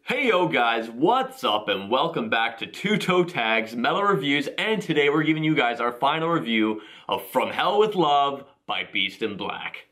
Hey yo guys, what's up and welcome back to Two Toe Tags Metal Reviews, and today we're giving you guys our final review of From Hell with Love by Beast in Black.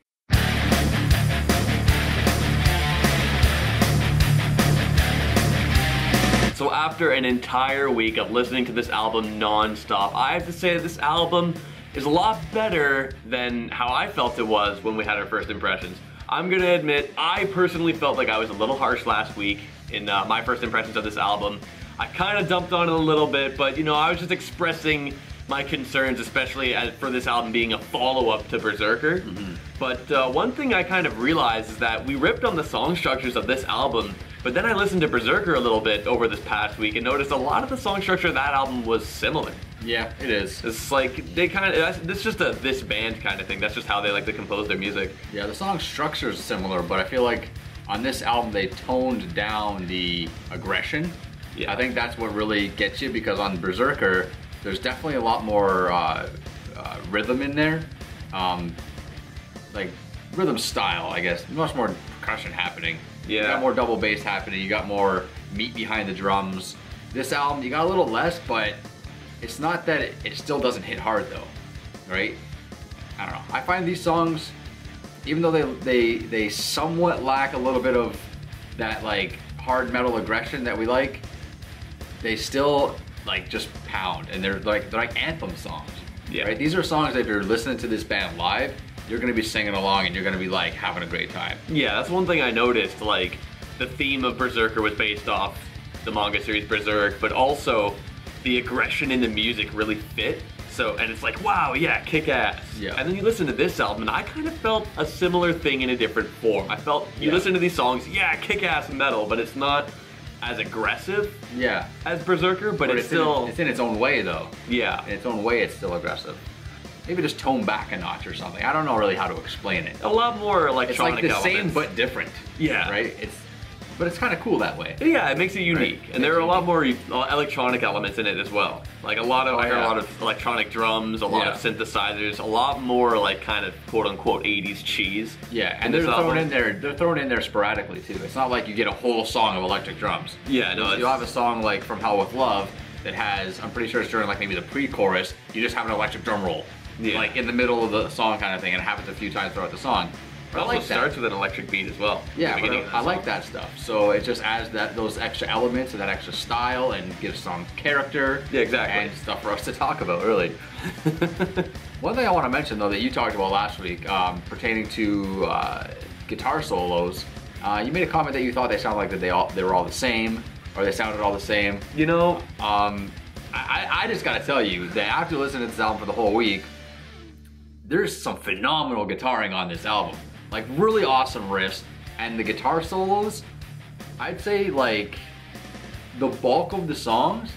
So after an entire week of listening to this album non-stop, I have to say that this album is a lot better than how I felt it was when we had our first impressions. I'm gonna admit, I personally felt like I was a little harsh last week in my first impressions of this album. I kind of dumped on it a little bit, but you know, I was just expressing my concerns, especially for this album being a follow-up to Berserker. But one thing I kind of realized is that we ripped on the song structures of this album, but then I listened to Berserker a little bit over this past week and noticed a lot of the song structure of that album was similar. Yeah, it is. It's like, they kind of, this is just a this band kind of thing. That's just how they like to compose their music. Yeah, the song structure is similar, but I feel like on this album they toned down the aggression. Yeah. I think that's what really gets you, because on Berserker, there's definitely a lot more rhythm in there. Like, rhythm style, I guess. Much more percussion happening. Yeah. You got more double bass happening, you got more meat behind the drums. This album, you got a little less, but it's not that it still doesn't hit hard though, right? I don't know. I find these songs, even though they somewhat lack a little bit of that like hard metal aggression that we like, they still like just pound, and they're like anthem songs. Yeah. Right? These are songs that if you're listening to this band live, you're gonna be singing along and you're gonna be like having a great time. Yeah, that's one thing I noticed. Like, the theme of Berserker was based off the manga series Berserk, but also the aggression in the music really fit. So, and it's like, wow, yeah, kick ass. Yeah. And then you listen to this album, and I kind of felt a similar thing in a different form. I felt, you listen to these songs, yeah, kick ass metal, but it's not as aggressive as Berserker, but it's still... It's in its own way, though. Yeah. In its own way, it's still aggressive. Maybe just tone back a notch or something. I don't know really how to explain it. A lot more electronic elements. It's like the elements. same, but different. Yeah. Right? But it's kind of cool that way. Yeah, it makes it unique. Right. And there are a lot more electronic elements in it as well. Like I hear a lot of electronic drums, a lot of synthesizers, a lot more like kind of quote unquote 80s cheese. Yeah, and they're thrown in there sporadically too. It's not like you get a whole song of electric drums. Yeah, no. You'll have a song like From Hell with Love that has, I'm pretty sure it's during like maybe the pre-chorus, you just have an electric drum roll. Yeah. Like in the middle of the song kind of thing, and it happens a few times throughout the song. It also starts with an electric beat as well. Yeah, I like that stuff. So it just adds those extra elements and that extra style and gives some character. Yeah, exactly. And stuff for us to talk about, really. One thing I want to mention though that you talked about last week, pertaining to guitar solos, you made a comment that you thought they sounded like that they were all the same, or they sounded all the same. You know, I just gotta tell you that after listening to this album for the whole week, there's some phenomenal guitaring on this album. Like really awesome riffs, and the guitar solos, I'd say like the bulk of the songs,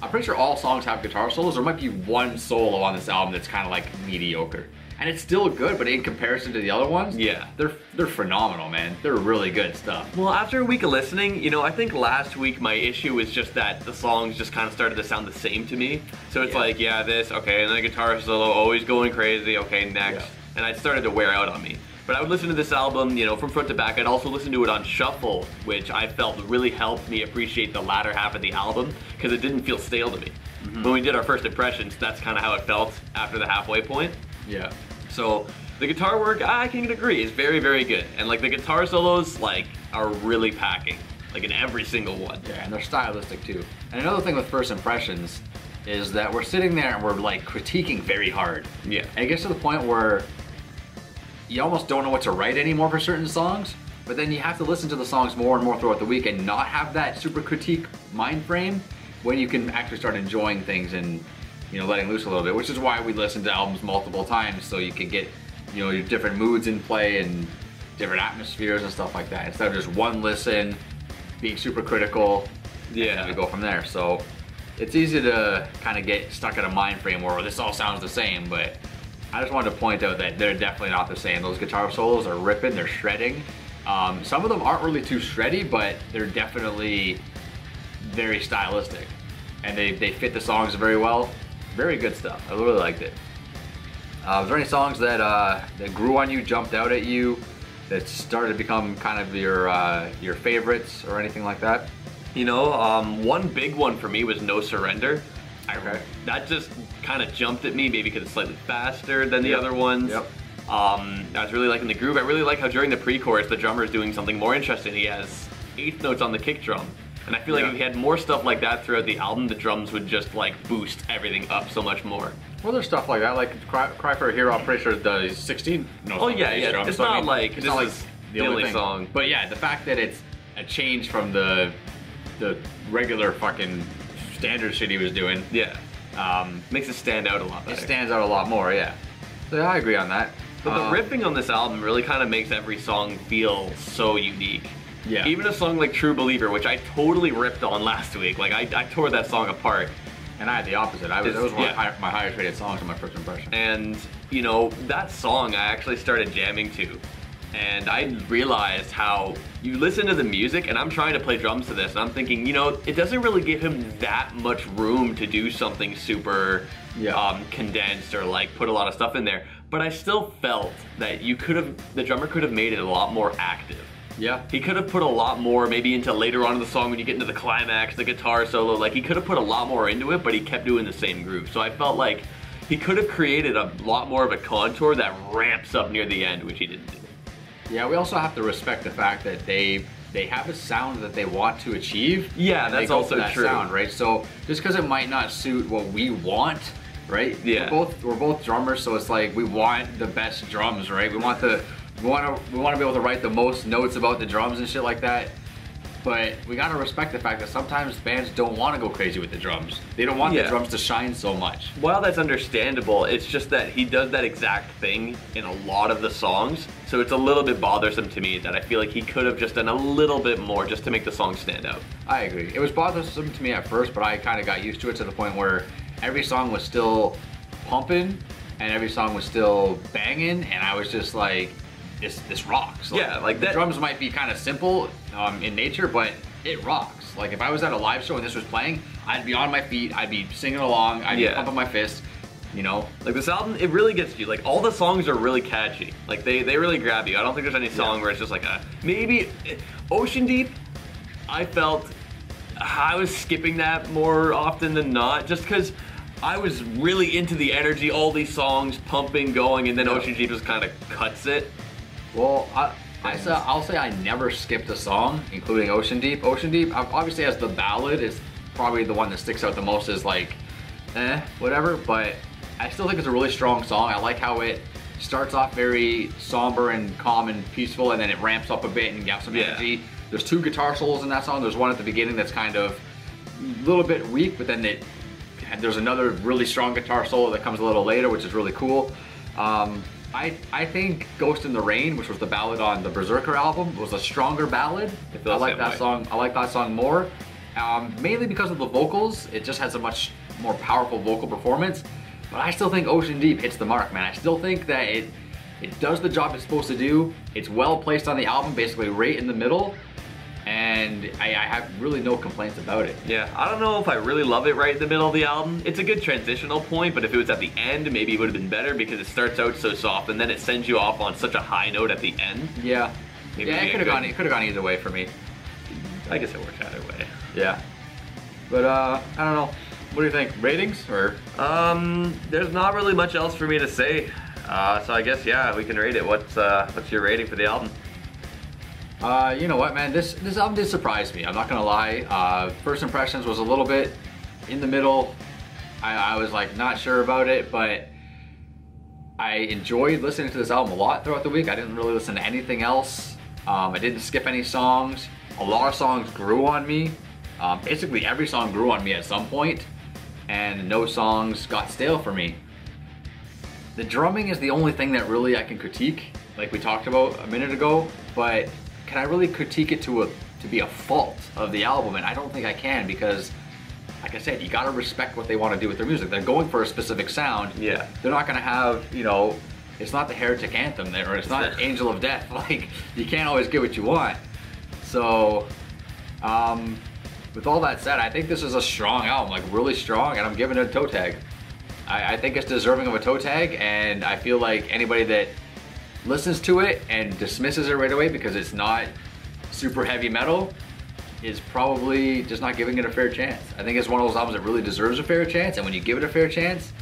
I'm pretty sure all songs have guitar solos. There might be one solo on this album that's kind of like mediocre. And it's still good, but in comparison to the other ones, yeah, they're phenomenal, man. They're really good stuff. Well, after a week of listening, you know, I think last week my issue was just that the songs just kind of started to sound the same to me. So it's like, yeah, this, okay, and then the guitar solo, always going crazy, okay, next. And it started to wear out on me. But I would listen to this album, you know, from front to back. I'd also listen to it on shuffle, which I felt really helped me appreciate the latter half of the album, because it didn't feel stale to me. When we did our first impressions, that's kind of how it felt after the halfway point. Yeah. So the guitar work, I can agree, is very, very good. And like the guitar solos, like, are really packing, like in every single one. Yeah, and they're stylistic too. And another thing with first impressions is that we're sitting there and we're like critiquing very hard. Yeah. And it gets to the point where you almost don't know what to write anymore for certain songs, but then you have to listen to the songs more and more throughout the week and not have that super critique mind frame when you can actually start enjoying things and, you know, letting loose a little bit, which is why we listen to albums multiple times, so you can get, you know, your different moods in play and different atmospheres and stuff like that, instead of just one listen, being super critical, and we go from there. So it's easy to kind of get stuck in a mind frame where this all sounds the same, but I just wanted to point out that they're definitely not the same. Those guitar solos are ripping, they're shredding. Some of them aren't really too shreddy, but they're definitely very stylistic. And they fit the songs very well. Very good stuff. I really liked it. Was there any songs that grew on you, jumped out at you, that started to become kind of your favorites or anything like that? You know, one big one for me was No Surrender. Okay. That just kind of jumped at me, maybe because it's slightly faster than the other ones. Yep. I was really liking the groove. I really like how during the pre-chorus the drummer is doing something more interesting. He has eighth notes on the kick drum. And I feel like if he had more stuff like that throughout the album, the drums would just like boost everything up so much more. Well, there's stuff like that, like Cry for a Hero, I'm pretty sure does 16 notes. Oh yeah, yeah. Drums, It's so, not I mean, like it's this not like is the only song. But yeah, the fact that it's a change from the regular fucking standard shit he was doing. Yeah. Makes it stand out a lot better. It stands out a lot more, yeah. So yeah, I agree on that. But the riffing on this album really kind of makes every song feel so unique. Yeah. Even a song like True Believer, which I totally ripped on last week. Like I tore that song apart. And I had the opposite. That was one of my highest rated songs in my first impression. And, you know, that song I actually started jamming to. And I realized how you listen to the music, and I'm trying to play drums to this, and I'm thinking, you know, it doesn't really give him that much room to do something super condensed or like put a lot of stuff in there. But I still felt that the drummer could have made it a lot more active. Yeah. He could have put a lot more maybe into later on in the song when you get into the climax, the guitar solo, like he could have put a lot more into it, but he kept doing the same groove. So I felt like he could have created a lot more of a contour that ramps up near the end, which he didn't do. Yeah, we also have to respect the fact that they have a sound that they want to achieve. Yeah, that's also true. Sound, right? So just because it might not suit what we want, right? Yeah. We're both drummers, so it's like we want the best drums, right? We want to be able to write the most notes about the drums and shit like that. But we gotta respect the fact that sometimes bands don't want to go crazy with the drums. They don't want the drums to shine so much. Well, that's understandable. It's just that he does that exact thing in a lot of the songs. So it's a little bit bothersome to me that I feel like he could have just done a little bit more just to make the song stand out. I agree. It was bothersome to me at first, but I kind of got used to it to the point where every song was still pumping and every song was still banging, and I was just like, this rocks. Like, yeah, like the drums might be kind of simple in nature, but it rocks. Like if I was at a live show and this was playing, I'd be on my feet, I'd be singing along, I'd be pumping my fists, you know? Like this album, it really gets you. Like all the songs are really catchy. Like they really grab you. I don't think there's any song where it's just like maybe Ocean Deep, I felt I was skipping that more often than not, just because I was really into the energy, all these songs pumping, going, and then Ocean Deep just kind of cuts it. Well, I'll say I never skipped a song, including Ocean Deep. Ocean Deep, obviously as the ballad, is probably the one that sticks out the most as like, whatever, but I still think it's a really strong song. I like how it starts off very somber and calm and peaceful, and then it ramps up a bit and gets some energy. There's two guitar solos in that song. There's one at the beginning that's kind of a little bit weak, but then there's another really strong guitar solo that comes a little later, which is really cool. I think Ghost in the Rain, which was the ballad on the Berserker album, was a stronger ballad. I like that song. I like that song more, mainly because of the vocals. It just has a much more powerful vocal performance. But I still think Ocean Deep hits the mark, man. I still think that it does the job it's supposed to do. It's well placed on the album, basically right in the middle. And I have really no complaints about it. Yeah, I don't know if I really love it right in the middle of the album. It's a good transitional point, but if it was at the end, maybe it would have been better because it starts out so soft and then it sends you off on such a high note at the end. Yeah. It could have gone either way for me. I guess it works either way. Yeah. But I don't know. What do you think? Ratings or? There's not really much else for me to say. So I guess we can rate it. What's your rating for the album? You know what, man? This album did surprise me. I'm not gonna lie. First impressions was a little bit in the middle. I was like not sure about it, but I enjoyed listening to this album a lot throughout the week. I didn't really listen to anything else. I didn't skip any songs. A lot of songs grew on me. Basically every song grew on me at some point, and no songs got stale for me. The drumming is the only thing that really I can critique, like we talked about a minute ago, but can I really critique it to be a fault of the album? And I don't think I can, because like I said, you gotta respect what they want to do with their music. They're going for a specific sound. Yeah. They're not gonna have, you know, it's not the Heretic Anthem there, or it's not Angel of Death. Like, you can't always get what you want. So, with all that said, I think this is a strong album, like really strong, and I'm giving it a toe tag. I think it's deserving of a toe tag, and I feel like anybody that listens to it and dismisses it right away because it's not super heavy metal is probably just not giving it a fair chance. I think it's one of those albums that really deserves a fair chance, and when you give it a fair chance,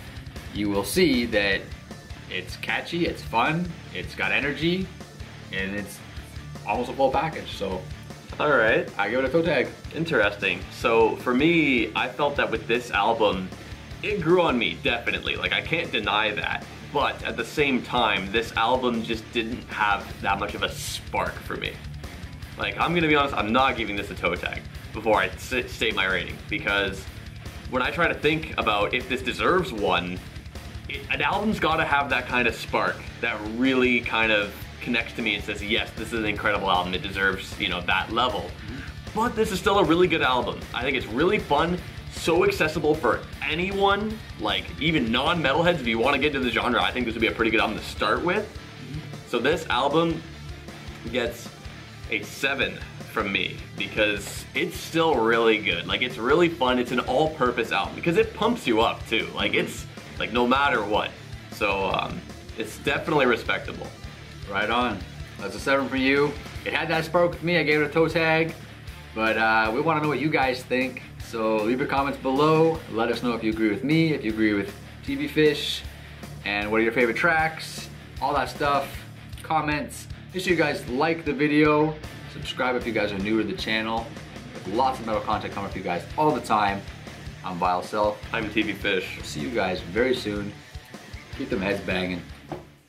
you will see that it's catchy, it's fun, it's got energy, and it's almost a full package. So, all right, I give it a toe tag. Interesting. So for me, I felt that with this album, it grew on me, definitely. Like, I can't deny that. But at the same time, this album just didn't have that much of a spark for me. Like, I'm gonna be honest, I'm not giving this a toe tag before I state my rating, because when I try to think about if this deserves one, an album's gotta have that kind of spark that really kind of connects to me and says, yes, this is an incredible album, it deserves, you know, that level. But this is still a really good album. I think it's really fun, so accessible for anyone, like even non-metalheads. If you want to get into the genre, I think this would be a pretty good album to start with. So this album gets a 7 from me because it's still really good. Like, it's really fun. It's an all-purpose album because it pumps you up too. Like, it's like no matter what. So it's definitely respectable. Right on. That's a 7 for you. It had that spark with me. I gave it a toe tag. But we want to know what you guys think. So leave your comments below. Let us know if you agree with me, if you agree with TV Fish, and what are your favorite tracks, all that stuff. Comments. Make sure you guys like the video. Subscribe if you guys are new to the channel. There's lots of metal content coming for you guys all the time. I'm Vile Self. I'm TV Fish. See you guys very soon. Keep them heads banging.